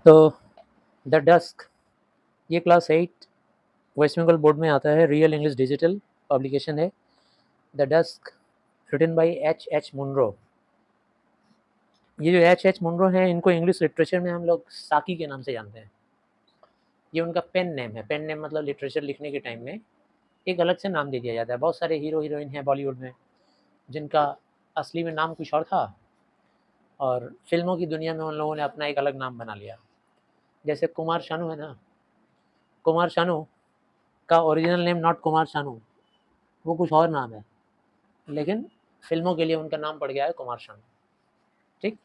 तो the dusk, ये class 8 West Bengal board में आता है, रियल इंग्लिश डिजिटल पब्लिकेशन है। The dusk written by H H Munro. ये जो एच एच मुनरो हैं, इनको इंग्लिश लिटरेचर में हम लोग साकी के नाम से जानते हैं। ये उनका पेन नेम है। पेन नेम मतलब लिटरेचर लिखने के टाइम में एक अलग से नाम दे दिया जाता है। बहुत सारे हीरो हीरोइन हैं बॉलीवुड में जिनका असली में नाम कुछ और था और फिल्मों की दुनिया में उन लोगों ने अपना एक अलग नाम बना लिया। जैसे कुमार शानू है ना, कुमार शानू का original name not Kumar Sanu, वो कुछ और नाम है, लेकिन फिल्मों के लिए उनका नाम पड़ गया है कुमार शानू। ठीक,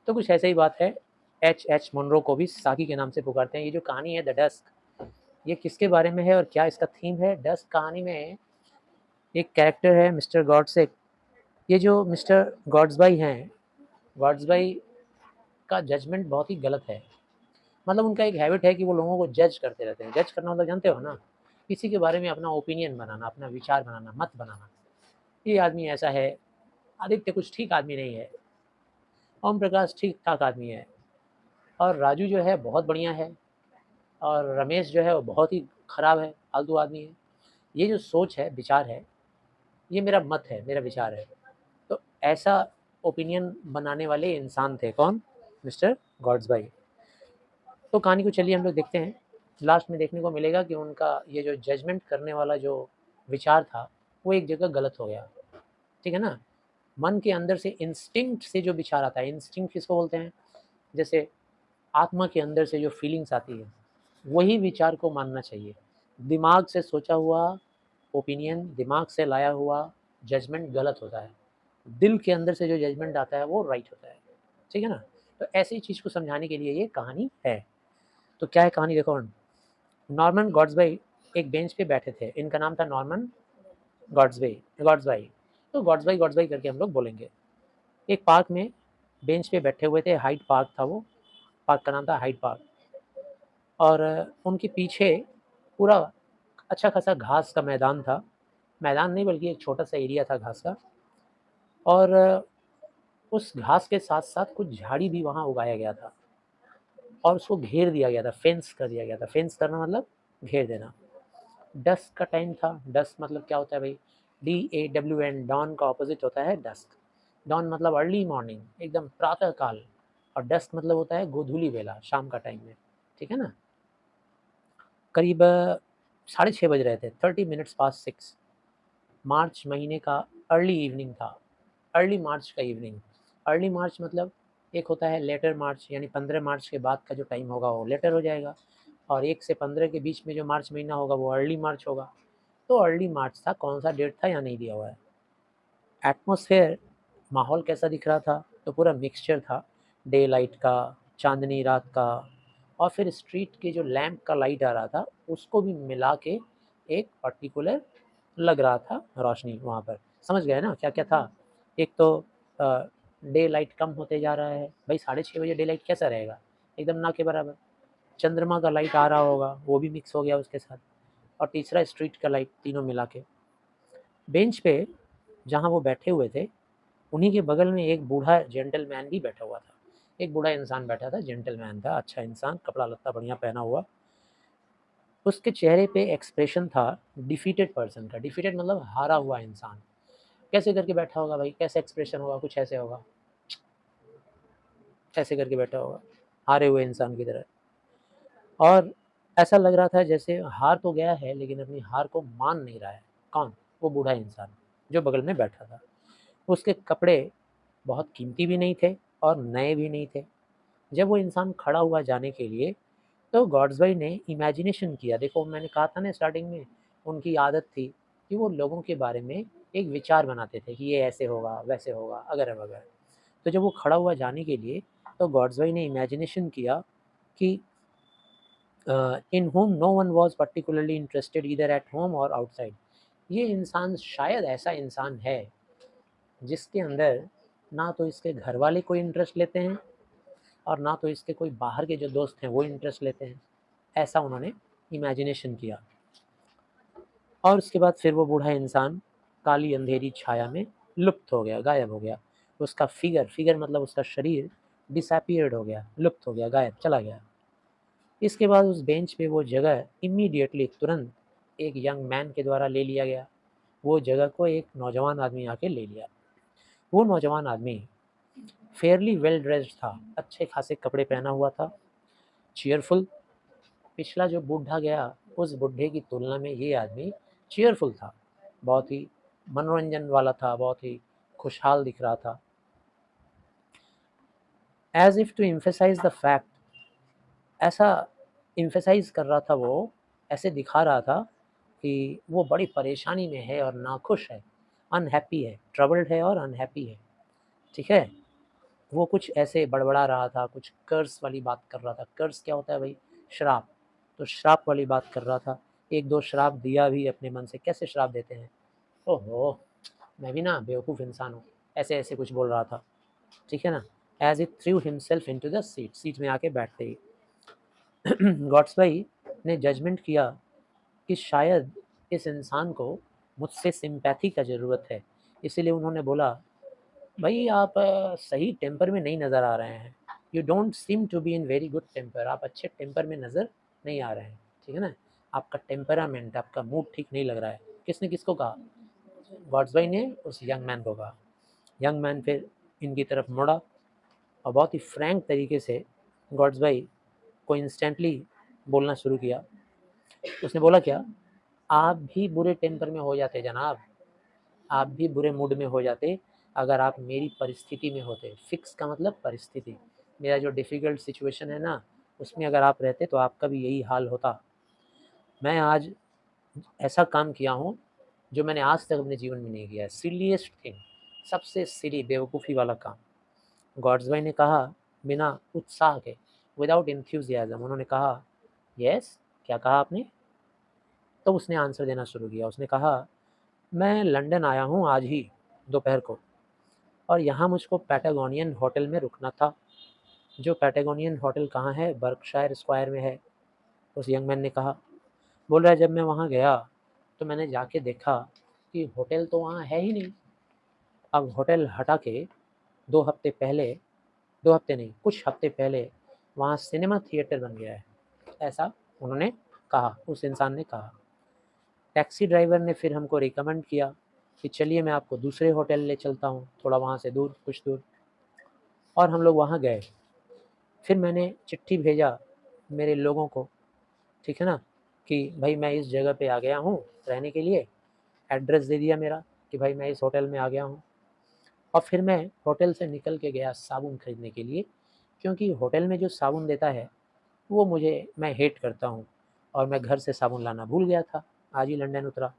तो कुछ ऐसे ही बात है। एच एच मुनरो को भी साकी के नाम से पुकारते हैं। ये जो कहानी है द डस्क, ये किसके बारे में है और क्या इसका थीम है? डस्क कहानी में एक कैरेक्टर है मिस्टर गॉडसे। ये जो मिस्टर गॉड्सबाई हैं, गॉड्सबाई का जजमेंट बहुत ही गलत है। मतलब उनका एक हैबिट है कि वो लोगों को जज करते रहते हैं। जज करना मतलब जानते हो ना, किसी के बारे में अपना ओपिनियन बनाना, अपना विचार बनाना, मत बनाना। ये आदमी ऐसा है, आदित्य कुछ ठीक आदमी नहीं है, ओम प्रकाश ठीक ठाक आदमी है, और राजू जो है बहुत बढ़िया है, और रमेश जो है वो बहुत ही खराब है, फालतू आदमी है। ये जो सोच है, विचार है, ये मेरा मत है, मेरा विचार है। तो ऐसा ओपिनियन बनाने वाले इंसान थे कौन? मिस्टर गॉड्सबाई। तो कहानी को चलिए हम लोग देखते हैं। लास्ट में देखने को मिलेगा कि उनका ये जो जजमेंट करने वाला जो विचार था, वो एक जगह गलत हो गया। ठीक है ना? मन के अंदर से इंस्टिंक्ट से जो विचार आता है, इंस्टिंक्ट किसको बोलते हैं? जैसे आत्मा के अंदर से जो फीलिंग्स आती है, वही विचार को मानना चाहिए। दिमाग से सोचा हुआ ओपिनियन, दिमाग से लाया हुआ जजमेंट गलत होता है। दिल के अंदर से जो जजमेंट आता है वो राइट होता है। ठीक है ना? तो ऐसी चीज़ को समझाने के लिए ये कहानी है। तो क्या है कहानी, देखो। नॉर्मन गॉड्सबाई एक बेंच पे बैठे थे। इनका नाम था नॉर्मन गॉड्सबाई। तो गॉड्सबाई गॉड्सबाई करके हम लोग बोलेंगे। एक पार्क में बेंच पे बैठे हुए थे। हाइड पार्क था वो, पार्क का नाम था हाइड पार्क। और उनके पीछे पूरा अच्छा खासा घास का मैदान था। मैदान नहीं बल्कि एक छोटा सा एरिया था घास का। और उस घास के साथ साथ कुछ झाड़ी भी वहाँ उगाया गया था और उसको घेर दिया गया था, फेंस कर दिया गया था। फेंस करना मतलब घेर देना। डस्क का टाइम था। डस्क मतलब क्या होता है भाई? DAWN, डॉन का ऑपोजिट होता है डस्क। डॉन मतलब अर्ली मॉर्निंग, एकदम प्रातः काल, और डस्क मतलब होता है गोधूली बेला, शाम का टाइम में। ठीक है ना? करीब 6:30 बज रहे थे, 30 minutes past 6। मार्च महीने का अर्ली इवनिंग था, अर्ली मार्च का इवनिंग। अर्ली मार्च मतलब एक होता है लेटर मार्च, यानी 15 मार्च के बाद का जो टाइम होगा वो लेटर हो जाएगा, और 1 से 15 के बीच में जो मार्च महीना होगा वो अर्ली मार्च होगा। तो अर्ली मार्च था, कौन सा डेट था यहाँ नहीं दिया हुआ है। एटमॉस्फेयर, माहौल कैसा दिख रहा था? तो पूरा मिक्सचर था, डे लाइट का, चांदनी रात का, और फिर स्ट्रीट के जो लैंप का लाइट आ रहा था उसको भी मिला के एक पर्टिकुलर लग रहा था रोशनी वहाँ पर। समझ गए ना क्या क्या था? एक तो डे लाइट कम होते जा रहा है भाई, 6:30 बजे डे लाइट कैसा रहेगा? एकदम ना के बराबर। चंद्रमा का लाइट आ रहा होगा, वो भी मिक्स हो गया उसके साथ, और तीसरा स्ट्रीट का लाइट, तीनों मिला के। बेंच पे जहाँ वो बैठे हुए थे, उन्हीं के बगल में एक बूढ़ा जेंटलमैन भी बैठा हुआ था। एक बूढ़ा इंसान बैठा था, जेंटलमैन था, अच्छा इंसान, कपड़ा लत्ता बढ़िया पहना हुआ। उसके चेहरे पे एक्सप्रेशन था डिफीटेड पर्सन का। डिफीटेड मतलब हारा हुआ इंसान। कैसे करके बैठा होगा भाई? कैसे एक्सप्रेशन होगा? कुछ ऐसे होगा, ऐसे करके बैठा होगा, हारे हुए इंसान की तरह। और ऐसा लग रहा था जैसे हार तो गया है लेकिन अपनी हार को मान नहीं रहा है। कौन? वो बूढ़ा इंसान जो बगल में बैठा था। उसके कपड़े बहुत कीमती भी नहीं थे और नए भी नहीं थे। जब वो इंसान खड़ा हुआ जाने के लिए, तो गॉड्सबाई ने इमेजिनेशन किया। देखो मैंने कहा था ना स्टार्टिंग में, उनकी आदत थी कि वो लोगों के बारे में एक विचार बनाते थे कि ये ऐसे होगा, वैसे होगा, अगर वगैरह। तो जब वो खड़ा हुआ जाने के लिए, तो गॉड्सबाई ने इमेजिनेशन किया कि in home no one was particularly interested either at home और आउटसाइड। ये इंसान शायद ऐसा इंसान है जिसके अंदर ना तो इसके घर वाले कोई इंटरेस्ट लेते हैं और ना तो इसके कोई बाहर के जो दोस्त हैं वो इंटरेस्ट लेते हैं। ऐसा उन्होंने इमेजिनेशन किया। और उसके बाद फिर वो बूढ़ा इंसान काली अंधेरी छाया में लुप्त हो गया, गायब हो गया। उसका फिगर, फिगर मतलब उसका शरीर डिसअपीयर्ड हो गया, लुप्त हो गया, गायब, चला गया। इसके बाद उस बेंच पे वो जगह इमीडिएटली तुरंत एक यंग मैन के द्वारा ले लिया गया। वो जगह को एक नौजवान आदमी आके ले लिया। वो नौजवान आदमी फेयरली वेल ड्रेस्ड था, अच्छे खासे कपड़े पहना हुआ था, चीयरफुल। पिछला जो बूढ़ा गया, उस बूढ़े की तुलना में ये आदमी चीयरफुल था, बहुत ही मनोरंजन वाला था, बहुत ही खुशहाल दिख रहा था। As if to emphasise the fact, ऐसा एम्फेसाइज कर रहा था वो, ऐसे दिखा रहा था कि वो बड़ी परेशानी में है और नाखुश है, अनहैप्पी है, ट्रबल्ड है और अनहैप्पी है। ठीक है, वो कुछ ऐसे बड़बड़ा रहा था, कुछ कर्स वाली बात कर रहा था। कर्स क्या होता है भाई? श्राप। तो श्राप वाली बात कर रहा था। एक दो श्राप दिया भी अपने मन से। कैसे श्राप देते हैं? ओहो, मैं भी ना बेवकूफ़ इंसान हूँ, ऐसे ऐसे कुछ बोल रहा था। ठीक है ना, as it threw himself into the seat, seat में आके बैठते ही गॉड्सबाई ने जजमेंट किया कि शायद इस इंसान को मुझसे सिंपैथी का ज़रूरत है। इसीलिए उन्होंने बोला, भाई आप सही टेम्पर में नहीं नज़र आ रहे हैं। You don't seem to be in very good temper. आप अच्छे टेम्पर में नज़र नहीं आ रहे हैं। ठीक है ना, आपका टेम्परामेंट, आपका मूड ठीक नहीं लग रहा है। किसने किसको कहा? गॉड्सबाई ने उस यंग मैन को कहा। यंग मैन फिर इनकी तरफ मुड़ा और बहुत ही फ्रैंक तरीके से गॉड्सबाई को इंस्टेंटली बोलना शुरू किया। उसने बोला क्या? आप भी बुरे टेम्पर में हो जाते जनाब, आप भी बुरे मूड में हो जाते अगर आप मेरी परिस्थिति में होते। फिक्स का मतलब परिस्थिति। मेरा जो डिफ़िकल्ट सिचुएशन है ना, उसमें अगर आप रहते तो आपका भी यही हाल होता। मैं आज ऐसा काम किया हूँ जो मैंने आज तक अपने जीवन में नहीं किया है। सिलीएस्ट थिंग, सबसे सिली बेवकूफ़ी वाला काम। गॉड्सबाई ने कहा बिना उत्साह के, विदाउट एंथुसियाज्म। उन्होंने कहा, यस, क्या कहा आपने? तो उसने आंसर देना शुरू किया। उसने कहा, मैं लंदन आया हूँ आज ही दोपहर को, और यहाँ मुझको पैटागोनियन होटल में रुकना था। जो पैटागोनियन होटल कहाँ है? बर्कशायर स्क्वायर में है, उस यंग मैन ने कहा। बोल रहा है, जब मैं वहाँ गया तो मैंने जाके देखा कि होटल तो वहाँ है ही नहीं। अब होटल हटा के 2 हफ्ते पहले, 2 हफ्ते नहीं, कुछ हफ्ते पहले वहाँ सिनेमा थिएटर बन गया है, ऐसा उन्होंने कहा, उस इंसान ने कहा। टैक्सी ड्राइवर ने फिर हमको रिकमेंड किया कि चलिए मैं आपको दूसरे होटल ले चलता हूँ, थोड़ा वहाँ से दूर, कुछ दूर। और हम लोग वहाँ गए। फिर मैंने चिट्ठी भेजा मेरे लोगों को, ठीक है ना, कि भाई मैं इस जगह पे आ गया हूँ रहने के लिए। एड्रेस दे दिया मेरा कि भाई मैं इस होटल में आ गया हूँ। और फिर मैं होटल से निकल के गया साबुन खरीदने के लिए, क्योंकि होटल में जो साबुन देता है वो मैं हेट करता हूँ, और मैं घर से साबुन लाना भूल गया था। आज ही लंदन उतरा।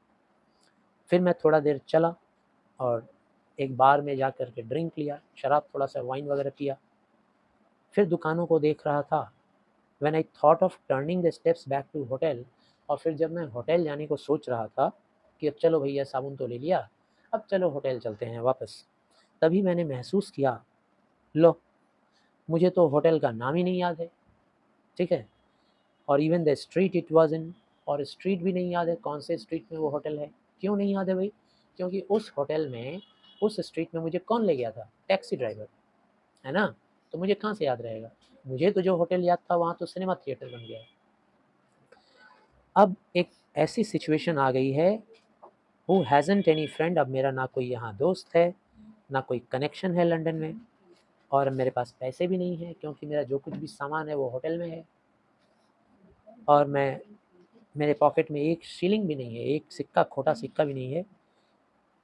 फिर मैं थोड़ा देर चला और एक बार में जा कर के ड्रिंक लिया, शराब, थोड़ा सा वाइन वगैरह पिया। फिर दुकानों को देख रहा था। When I thought of turning the steps back to hotel, और फिर जब मैं होटल जाने को सोच रहा था कि अब चलो भैया साबुन तो ले लिया, अब चलो होटल चलते हैं वापस, तभी मैंने महसूस किया, लो, मुझे तो होटल का नाम ही नहीं याद है। ठीक है, और even the street it was in, और स्ट्रीट भी नहीं याद है, कौन से स्ट्रीट में वो होटल है। क्यों नहीं याद है भाई? क्योंकि उस होटल में, उस स्ट्रीट में मुझे कौन ले गया था? टैक्सी ड्राइवर, है ना। तो मुझे कहाँ से याद रहेगा? मुझे तो जो होटल याद था वहाँ तो सिनेमा थिएटर बन गया है। अब एक ऐसी सिचुएशन आ गई है, हु हैज़न्ट एनी फ्रेंड। अब मेरा ना कोई यहाँ दोस्त है, ना कोई कनेक्शन है लंदन में, और मेरे पास पैसे भी नहीं है, क्योंकि मेरा जो कुछ भी सामान है वो होटल में है, और मेरे पॉकेट में एक शीलिंग भी नहीं है, एक सिक्का, खोटा सिक्का भी नहीं है।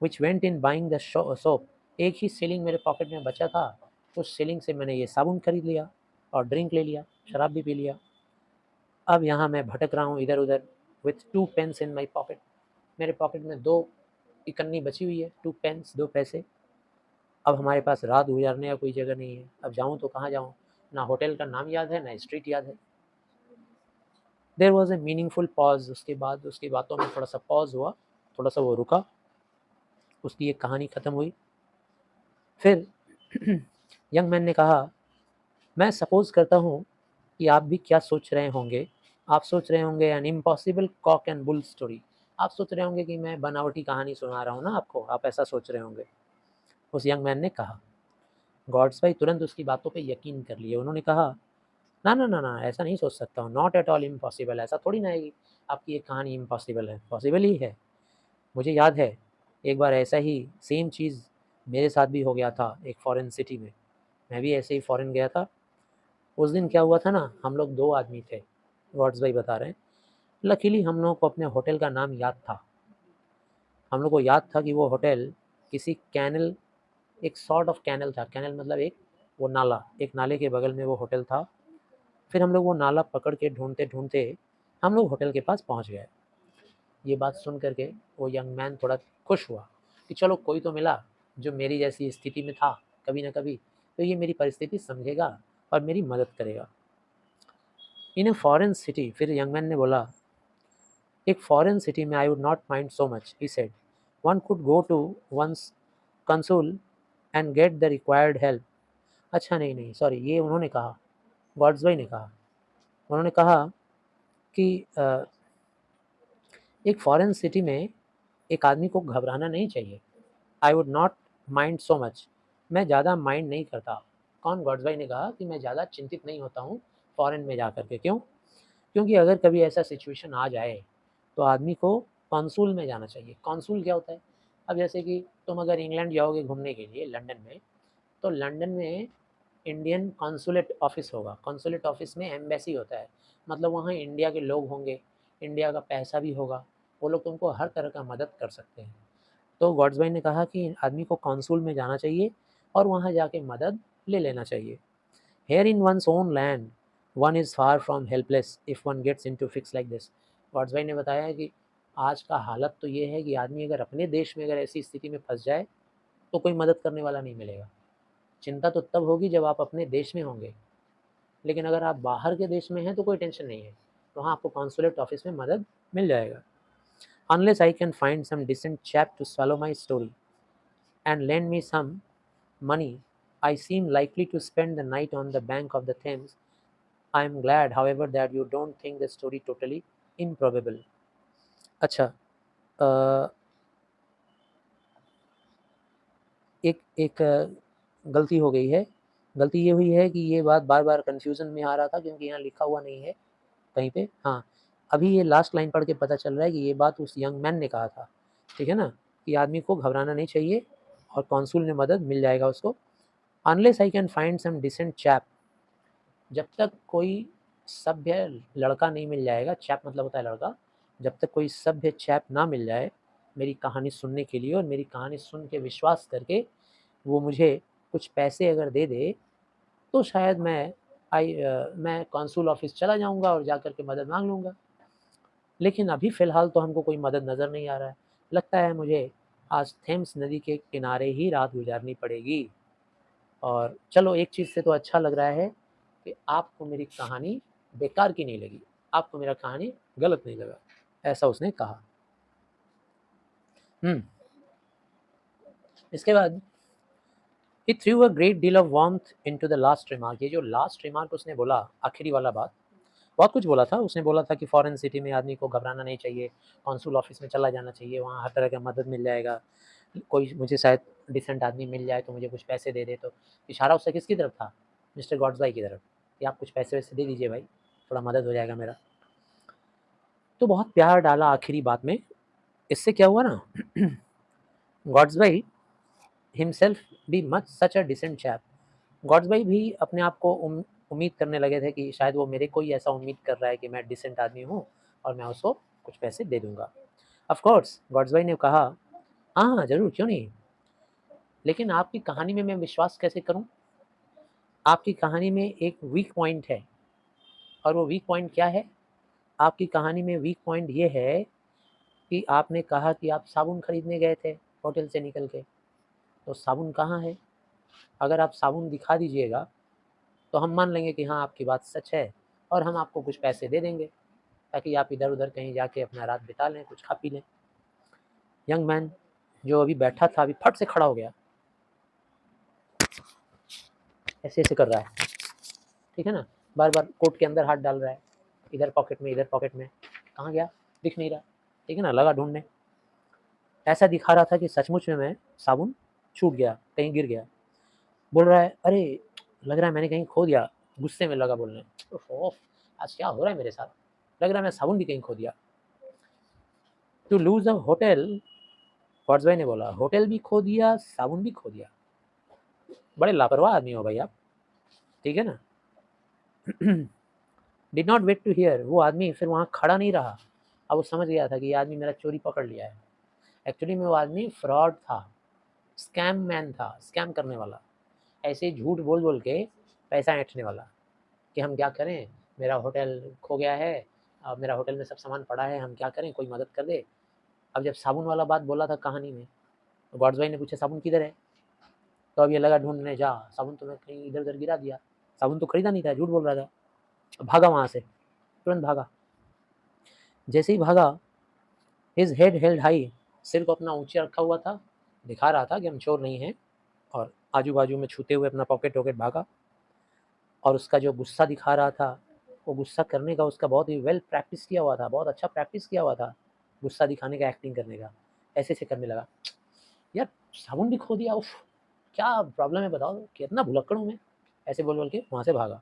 Which went in buying the soap, एक ही सीलिंग मेरे पॉकेट में बचा था, उस सीलिंग से मैंने ये साबुन खरीद लिया और ड्रिंक ले लिया, शराब भी पी लिया। अब यहाँ मैं भटक रहा हूँ इधर उधर, with 2 pens in my pocket. मेरे पॉकेट में 2 इकन्नी बची हुई है, 2 पेन्स, 2 पैसे। अब हमारे पास रात गुजारने का कोई जगह नहीं है। अब जाऊँ तो कहाँ जाऊँ? ना होटल का नाम याद है, ना स्ट्रीट याद है। There was a meaningful pause. उसके बाद उसकी बातों में थोड़ा सा पॉज हुआ, थोड़ा सा वो रुका, उसकी एक कहानी ख़त्म हुई। फिर यंग मैन ने कहा, मैं सपोज़ करता हूँ कि आप भी क्या सोच रहे होंगे। आप सोच रहे होंगे an impossible cock and bull story. आप सोच रहे होंगे कि मैं बनावटी कहानी सुना रहा हूँ ना आपको, आप ऐसा सोच रहे होंगे। उस यंग मैन ने कहा, गॉड्स भाई तुरंत उसकी बातों पे यकीन कर लिए। उन्होंने कहा, ना ना ना ना, ऐसा नहीं सोच सकता हूँ, नॉट एट ऑल इम्पॉसिबल, ऐसा थोड़ी ना है कि आपकी ये कहानी इम्पॉसिबल है, पॉसिबल ही है। मुझे याद है एक बार ऐसा ही सेम चीज़ मेरे साथ भी हो गया था एक फॉरेन सिटी में। मैं भी ऐसे ही फॉरेन गया था। उस दिन क्या हुआ था ना, हम लोग 2 आदमी थे, गॉड्स भाई बता रहे हैं। लकीली हम लोगों को अपने होटल का नाम याद था। हम लोग को याद था कि वो होटल किसी कैनल, एक सॉर्ट ऑफ कैनल था। कैनल मतलब एक वो नाला, एक नाले के बगल में वो होटल था। फिर हम लोग वो नाला पकड़ के ढूँढते-ढूँढते हम लोग होटल के पास पहुँच गए। ये बात सुन कर के वो यंग मैन थोड़ा खुश हुआ कि चलो कोई तो मिला जो मेरी जैसी स्थिति में था कभी ना कभी, तो ये मेरी परिस्थिति समझेगा और मेरी मदद करेगा। इन अ फॉरेन सिटी, फिर यंग मैन ने बोला, एक फॉरेन सिटी में I would not mind so much, he said, one could go to one's consul and get the required help. अच्छा नहीं नहीं सॉरी, ये उन्होंने कहा, गॉड्स भाई ने कहा। उन्होंने कहा कि एक फॉरेन सिटी में एक आदमी को घबराना नहीं चाहिए। आई would not mind so much, मैं ज़्यादा माइंड नहीं करता। कौन? गॉड्स भाई ने कहा कि मैं ज़्यादा चिंतित नहीं होता हूँ फ़ॉरेन में जा कर के। क्यों? क्योंकि अगर कभी ऐसा सिचुएशन आ जाए तो आदमी को कॉन्सूल में जाना चाहिए। कॉन्सूल क्या होता है? अब जैसे कि तुम अगर इंग्लैंड जाओगे घूमने के लिए लंदन में, तो लंदन में इंडियन कॉन्सुलेट ऑफिस होगा। कॉन्सुलेट ऑफिस में एम्बेसी होता है, मतलब वहाँ इंडिया के लोग होंगे, इंडिया का पैसा भी होगा, वो लोग तुमको हर तरह का मदद कर सकते हैं। तो गॉड्स भाई ने कहा कि आदमी को कॉन्सूल में जाना चाहिए और वहाँ जाके मदद ले लेना चाहिए। Here in one's own land one is far from helpless if one gets into fix like this. Gortsby ने बताया है कि आज का हालत तो ये है कि आदमी अगर अपने देश में अगर ऐसी स्थिति में फंस जाए तो कोई मदद करने वाला नहीं मिलेगा। चिंता तो तब होगी जब आप अपने देश में होंगे, लेकिन अगर आप बाहर के देश में हैं तो कोई टेंशन नहीं है, वहाँ आपको कॉन्सुलेट ऑफिस में मदद मिल जाएगा। Unless I can find some decent chap to swallow my story and lend me some money, I seem likely to spend the night on the bank of the Thames. I am glad, however, that you don't think the story totally improbable. अच्छा, अ, एक गलती हो गई है। गलती ये हुई है कि ये बात बार-बार कन्फ्यूज़न में आ रहा था क्योंकि यहाँ लिखा हुआ नहीं है कहीं पे। हाँ, अभी ये लास्ट लाइन पढ़ के पता चल रहा है कि ये बात उस यंग मैन ने कहा था, ठीक है ना? कि आदमी को घबराना नहीं चाहिए और कॉन्सूल में मदद मिल जाएगा उसको। Unless I can find some decent chap, जब तक कोई सभ्य लड़का नहीं मिल जाएगा, चैप मतलब होता है लड़का, जब तक कोई सभ्य चैप ना मिल जाए मेरी कहानी सुनने के लिए और मेरी कहानी सुन के विश्वास करके वो मुझे कुछ पैसे अगर दे दे, तो शायद मैं कॉन्सूल ऑफिस चला जाऊँगा और जा कर के मदद माँग लूँगा। लेकिन अभी फ़िलहाल तो हमको कोई मदद नज़र नहीं आ रहा है। लगता है मुझे आज थेम्स नदी के किनारे ही रात गुज़ारनी पड़ेगी। और चलो एक चीज़ से तो अच्छा लग रहा है कि आपको मेरी कहानी बेकार की नहीं लगी, आपको मेरा कहानी गलत नहीं लगा, ऐसा उसने कहा। इसके बाद ही through a great deal of warmth into the last remark. ये जो लास्ट रिमार्क उसने बोला, आखिरी वाला बात, बहुत कुछ बोला था। उसने बोला था कि फॉरेन सिटी में आदमी को घबराना नहीं चाहिए, कॉन्सुल ऑफिस में चला जाना चाहिए, वहाँ हर तरह का मदद मिल जाएगा। कोई मुझे शायद डिसेंट आदमी मिल जाए तो मुझे कुछ पैसे दे दे। तो इशारा उससे किसकी तरफ था? मिस्टर गॉड्स भाई की तरफ, कि आप कुछ पैसे वैसे दे दीजिए भाई, थोड़ा मदद हो जाएगा मेरा। तो बहुत प्यार डाला आखिरी बात में। इससे क्या हुआ ना, Gortsby himself be much such a decent chap. Gortsby भी अपने आप को उम्मीद करने लगे थे कि शायद वो मेरे को ही ऐसा उम्मीद कर रहा है कि मैं डिसेंट आदमी हूँ और मैं उसको कुछ पैसे दे दूंगा। ऑफ कोर्स, गॉड्स भाई ने कहा, हाँ हाँ ज़रूर, क्यों नहीं, लेकिन आपकी कहानी में मैं विश्वास कैसे करूँ? आपकी कहानी में एक वीक पॉइंट है, और वो वीक पॉइंट क्या है? आपकी कहानी में वीक पॉइंट ये है कि आपने कहा कि आप साबुन खरीदने गए थे होटल से निकल के, तो साबुन कहाँ है? अगर आप साबुन दिखा दीजिएगा तो हम मान लेंगे कि हाँ आपकी बात सच है और हम आपको कुछ पैसे दे देंगे ताकि आप इधर उधर कहीं जाके अपना रात बिता लें, कुछ खा पी लें। यंग मैन जो अभी बैठा था अभी फट से खड़ा हो गया, ऐसे ऐसे कर रहा है, ठीक है ना, बार बार कोट के अंदर हाथ डाल रहा है, इधर पॉकेट में इधर पॉकेट में, कहाँ गया, दिख नहीं रहा, ठीक है ना, लगा ढूंढने। ऐसा दिखा रहा था कि सचमुच में मैं साबुन छूट गया, कहीं गिर गया। बोल रहा है, अरे लग रहा है मैंने कहीं खो दिया, गुस्से में लगा बोलने, ओफ आज क्या हो रहा है मेरे साथ, लग रहा है मैं साबुन भी कहीं खो दिया। टू लूज अ होटल, गॉड्सबाई ने बोला, होटल भी खो दिया, साबुन भी खो दिया। बड़े लापरवाह आदमी हो भाई आप, ठीक है ना। Did not wait to hear, वो आदमी फिर वहाँ खड़ा नहीं रहा। अब वो समझ गया था कि ये आदमी मेरा चोरी पकड़ लिया है। एक्चुअली में वो आदमी फ्रॉड था, स्कैम मैन था, स्कैम करने वाला, ऐसे झूठ बोल बोल के पैसा ऐंठने वाला कि हम क्या करें, मेरा होटल खो गया है, अब मेरा होटल में सब सामान पड़ा है, हम क्या करें, कोई मदद कर दे। अब जब साबुन वाला बात बोला था कहानी में, तो गॉड्स भाई ने पूछा साबुन किधर है, तो अब ये लगा ढूंढने, जा साबुन तो मैं कहीं इधर उधर गिरा दिया, साबुन तो खरीदा नहीं था, झूठ बोल रहा था। भागा वहाँ से, तुरंत भागा। जैसे ही भागा, हिज हेड हेल्ड हाई, सिर को अपना ऊंचे रखा हुआ था, दिखा रहा था कि हम चोर नहीं हैं, और आजू बाजू में छूते हुए अपना पॉकेट वॉकेट भागा। और उसका जो गुस्सा दिखा रहा था, वो गुस्सा करने का उसका बहुत ही वेल प्रैक्टिस किया हुआ था, बहुत अच्छा प्रैक्टिस किया हुआ था गुस्सा दिखाने का, एक्टिंग करने का। ऐसे ऐसे करने लगा, यार साबुन भी खो दिया, उफ क्या प्रॉब्लम है बताओ, कितना भुलक्कड़ हूँ मैं, ऐसे बोल बोल के वहाँ से भागा।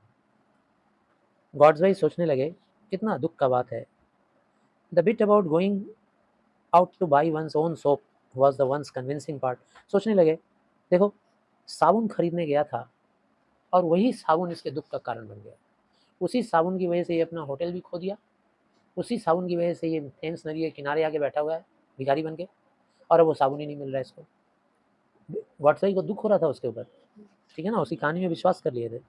गॉड्स भाई सोचने लगे, कितना दुख का बात है। The bit about going out two by one's own soap was the ones convincing part. सोचने लगे, देखो साबुन खरीदने गया था, और वही साबुन इसके दुख का कारण बन गया। उसी साबुन की वजह से ये अपना होटल भी खो दिया, उसी साबुन की वजह से ये थेम्स नदी के किनारे आके बैठा हुआ है भिखारी बन के, और अब वो साबुन ही नहीं मिल रहा है इसको। गॉडफ्राई को दुख हो रहा था उसके ऊपर, ठीक है ना, उसी कहानी में विश्वास कर लिए थे।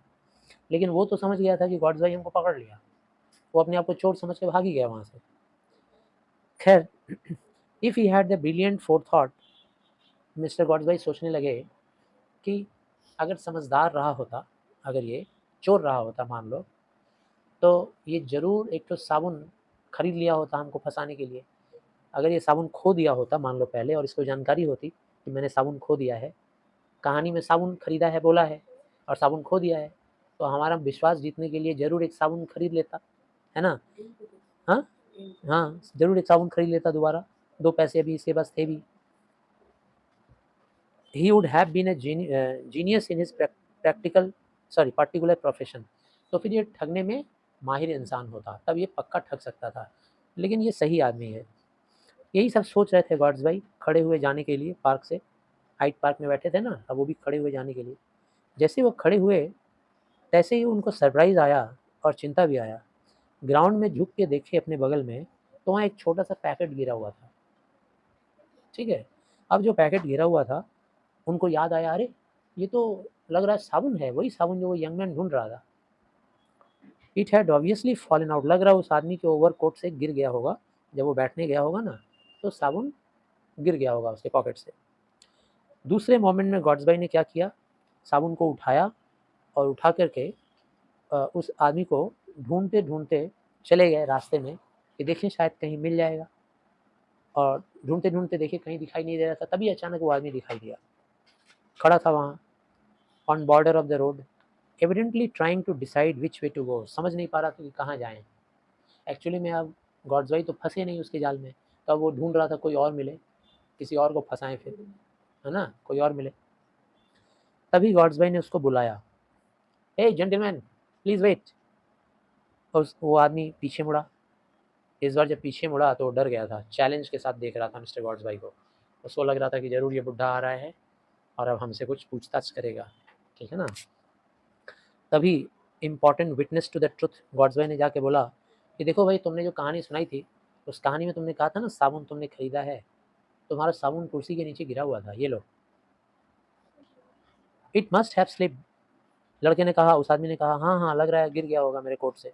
लेकिन वो तो समझ गया था कि गॉड्सबाई हमको पकड़ लिया, वो अपने आप को चोर समझ के भाग ही गया वहाँ से। खैर, if he had the brilliant forethought, mister Godsby सोचने लगे कि अगर समझदार रहा होता, अगर ये चोर रहा होता मान लो, तो ये ज़रूर एक तो साबुन खरीद लिया होता हमको फंसाने के लिए। अगर ये साबुन खो दिया होता मान लो पहले, और इसको जानकारी होती कि मैंने साबुन खो दिया है, कहानी में साबुन खरीदा है बोला है, और साबुन खो दिया है, तो हमारा विश्वास जीतने के लिए ज़रूर एक साबुन खरीद लेता, है ना। हाँ हाँ, ज़रूर एक साबुन खरीद लेता दोबारा, 2 पैसे अभी इसके पास थे भी। He would have been a genius in his practical particular profession. तो फिर ये ठगने में माहिर इंसान होता, तब ये पक्का ठग सकता था। लेकिन ये सही आदमी है। यही सब सोच रहे थे गॉड्स भाई, खड़े हुए जाने के लिए पार्क से। हाइड पार्क में बैठे थे ना, अब वो भी खड़े हुए जाने के लिए। जैसे वो खड़े हुए, तैसे ही उनको सरप्राइज़ आया और चिंता भी आया। ग्राउंड में झुक के देखे अपने बगल में, तो वहाँ एक छोटा सा पैकेट गिरा हुआ था, ठीक है। अब जो पैकेट गिरा हुआ था, उनको याद आया, अरे ये तो लग रहा है साबुन है, वही साबुन जो वो यंग मैन ढूंढ रहा था। It had obviously fallen out, लग रहा है उस आदमी के ओवरकोट से गिर गया होगा, जब वो बैठने गया होगा ना, तो साबुन गिर गया होगा उसके पॉकेट से। दूसरे मोमेंट में गॉड्सबाई ने क्या किया, साबुन को उठाया, और उठा करके उस आदमी को ढूंढते ढूंढते चले गए रास्ते में कि देखें शायद कहीं मिल जाएगा। और ढूंढते ढूंढते देखे कहीं दिखाई नहीं दे रहा था, तभी अचानक वो आदमी दिखाई दिया, खड़ा था वहाँ on border of the road, evidently trying to decide which way to go. समझ नहीं पा रहा था कि कहाँ जाएं। एक्चुअली में अब गॉड्सबाई तो फंसे नहीं उसके जाल में, तो अब वो ढूंढ रहा था कोई और मिले, किसी और को फंसाएं फिर, है ना, कोई और मिले। तभी गॉड्सबाई ने उसको बुलाया, हे जेंटलमैन प्लीज़ वेट। और वो आदमी पीछे मुड़ा। इस बार जब पीछे मुड़ा तो वो डर गया था, चैलेंज के साथ देख रहा था मिस्टर गॉड्सबाई को। उसको लग रहा था कि ज़रूर ये बुढ़ा आ रहा है और अब हमसे कुछ पूछताछ करेगा, ठीक है ना। तभी important witness to the truth, Godsby ने जाके बोला कि देखो भाई, तुमने जो कहानी सुनाई थी, उस कहानी में तुमने कहा था ना साबुन तुमने खरीदा है, तुम्हारा साबुन कुर्सी के नीचे गिरा हुआ था, ये लो। इट मस्ट हैव स्लिप, लड़के ने कहा, उस आदमी ने कहा, हाँ हाँ लग रहा है गिर गया होगा मेरे कोट से।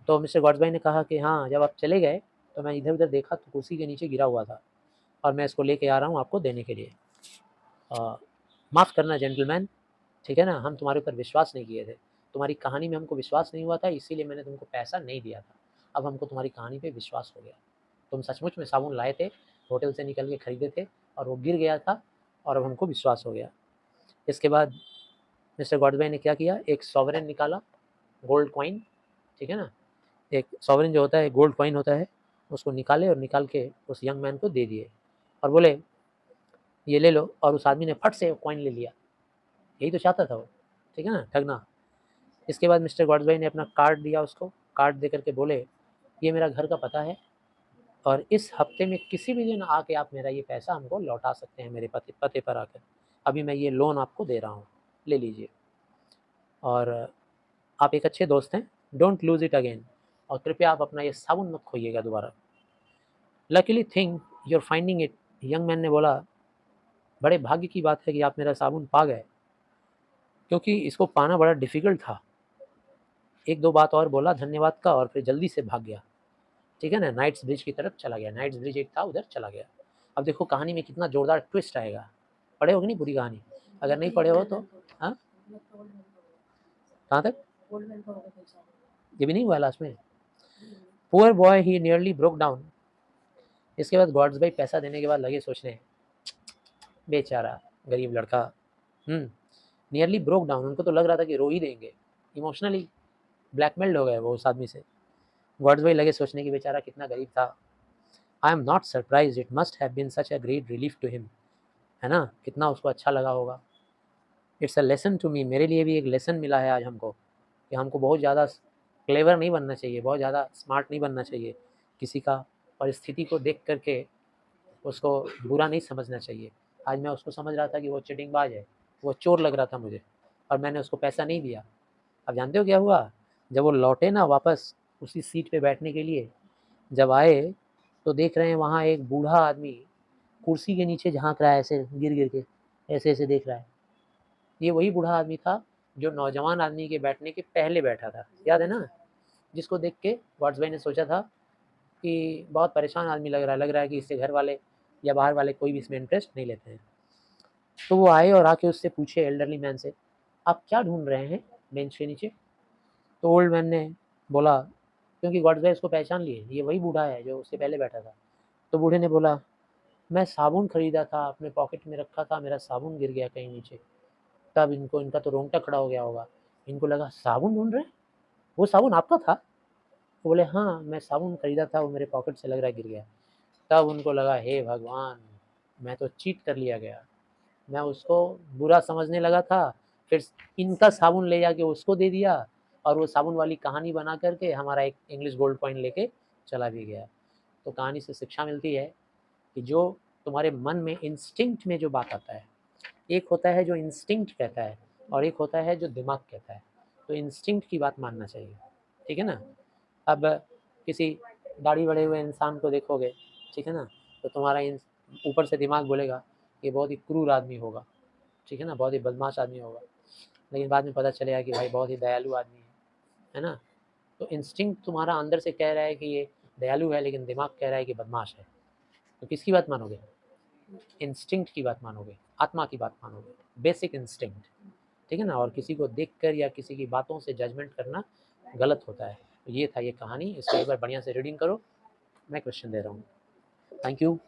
तो मिस्टर गॉड्सबाई ने कहा कि हाँ, जब आप चले गए तो मैं इधर उधर देखा तो कुर्सी के नीचे गिरा हुआ था, और मैं इसको लेके आ रहा हूँ आपको देने के लिए। माफ़ करना जेंटलमैन, ठीक है ना, हम तुम्हारे ऊपर विश्वास नहीं किए थे, तुम्हारी कहानी में हमको विश्वास नहीं हुआ था, इसीलिए मैंने तुमको पैसा नहीं दिया था। अब हमको तुम्हारी कहानी पे विश्वास हो गया, तुम सचमुच में साबुन लाए थे, होटल से निकल के खरीदे थे, और वो गिर गया था, और अब हमको विश्वास हो गया। इसके बाद मिस्टर गॉड्सबाई ने क्या किया, एक सॉवरेन निकाला, गोल्ड कॉइन, ठीक है ना, एक सॉवरेन जो होता है गोल्ड कॉइन होता है, उसको निकाले और निकाल के उस यंग मैन को दे दिए, और बोले ये ले लो। और उस आदमी ने फट से कॉइन ले लिया, यही तो चाहता था वो, ठीक है ना, ठगना। इसके बाद मिस्टर गॉड्सबाई ने अपना कार्ड दिया उसको, कार्ड दे करके बोले ये मेरा घर का पता है और इस हफ्ते में किसी भी दिन आके आप मेरा ये पैसा हमको लौटा सकते हैं मेरे पते पर आकर। अभी मैं ये लोन आपको दे रहा हूँ, ले लीजिए, और आप एक अच्छे दोस्त हैं, डोंट लूज़ इट अगेन, और कृपया आप अपना ये साबुन मत खोइएगा दोबारा। Luckily thing you are finding it, young man ने बोला बड़े भाग्य की बात है कि आप मेरा साबुन पा गए, क्योंकि इसको पाना बड़ा डिफ़िकल्ट था। एक दो बात और बोला धन्यवाद का और फिर जल्दी से भाग गया, ठीक है ना, नाइट्स ब्रिज की तरफ चला गया। नाइट्स ब्रिज एक था, उधर चला गया। अब देखो कहानी में कितना जोरदार ट्विस्ट आएगा। पढ़े हो कि नहीं पूरी कहानी? अगर नहीं पढ़े हो तो हाँ, कहाँ तक? ये भी नहीं हुआ लास्ट में? पुअर बॉय ही नियरली ब्रोक डाउन। इसके बाद गॉड्स भाई पैसा देने के बाद लगे सोचने, बेचारा गरीब लड़का, नियरली ब्रोक डाउन, उनको तो लग रहा था कि रो ही देंगे, इमोशनली ब्लैकमेल्ड हो गए वो उस आदमी से। गॉड्स भाई लगे सोचने की बेचारा कितना गरीब था। I am not surprise, it must have been such a great relief to him, है ना, कितना उसको अच्छा लगा होगा। It's a lesson to me, मेरे लिए भी एक लेसन मिला है आज हमको, कि हमको बहुत ज़्यादा क्लेवर नहीं बनना चाहिए, बहुत ज़्यादा स्मार्ट नहीं बनना चाहिए, किसी का परिस्थिति को देख करके उसको बुरा नहीं समझना चाहिए। आज मैं उसको समझ रहा था कि वो चिटिंगबाज है, वो चोर लग रहा था मुझे, और मैंने उसको पैसा नहीं दिया। अब जानते हो क्या हुआ? जब वो लौटे ना वापस उसी सीट पे बैठने के लिए, जब आए तो देख रहे हैं वहाँ एक बूढ़ा आदमी कुर्सी के नीचे झाँक रहा है, ऐसे गिर गिर के, ऐसे ऐसे देख रहा है। ये वही बूढ़ा आदमी था जो नौजवान आदमी के बैठने के पहले बैठा था, याद है ना, जिसको देख के वाट्स भाई ने सोचा था कि बहुत परेशान आदमी लग रहा है कि इससे घर वाले या बाहर वाले कोई भी इसमें इंटरेस्ट नहीं लेते हैं। तो वो आए और आके उससे पूछे, एल्डरली मैन से, आप क्या ढूंढ रहे हैं बेंच के नीचे? तो ओल्ड मैन ने बोला, क्योंकि गॉड्स भाई उसको पहचान लिए, ये वही बूढ़ा है जो उससे पहले बैठा था। तो बूढ़े ने बोला, मैं साबुन खरीदा था, अपने पॉकेट में रखा था, मेरा साबुन गिर गया कहीं नीचे। तब इनका तो रोंगटा खड़ा हो गया होगा, इनको लगा साबुन ढूंढ रहे हैं, वो साबुन आपका था? वो बोले हाँ, मैं साबुन खरीदा था, वो मेरे पॉकेट से लग रहा है गिर गया। तब उनको लगा हे भगवान, मैं तो चीट कर लिया गया, मैं उसको बुरा समझने लगा था, फिर इनका साबुन ले जाके उसको दे दिया, और वो साबुन वाली कहानी बना करके हमारा एक इंग्लिश गोल्ड कॉइन लेके चला भी गया। तो कहानी से शिक्षा मिलती है कि जो तुम्हारे मन में इंस्टिंक्ट में जो बात आता है, एक होता है जो इंस्टिंक्ट कहता है और एक होता है जो दिमाग कहता है। तो इंस्टिंक्ट की बात मानना चाहिए, ठीक है ना। अब किसी दाढ़ी बड़े हुए इंसान को देखोगे, ठीक है ना, तो तुम्हारा ऊपर से दिमाग बोलेगा ये बहुत ही क्रूर आदमी होगा, ठीक है ना, बहुत ही बदमाश आदमी होगा, लेकिन बाद में पता चलेगा कि भाई बहुत ही दयालु आदमी है ना। तो इंस्टिंक्ट तुम्हारा अंदर से कह रहा है कि ये दयालु है, लेकिन दिमाग कह रहा है कि बदमाश है। तो किसकी बात मानोगे? इंस्टिंक्ट की बात मानोगे, आत्मा की बात मानोगे, बेसिक इंस्टिंक्ट, ठीक है ना। और किसी को देखकर या किसी की बातों से जजमेंट करना गलत होता है। तो ये था ये कहानी, इसको एक बार बढ़िया से रीडिंग करो, मैं क्वेश्चन दे रहा हूँ। Thank you.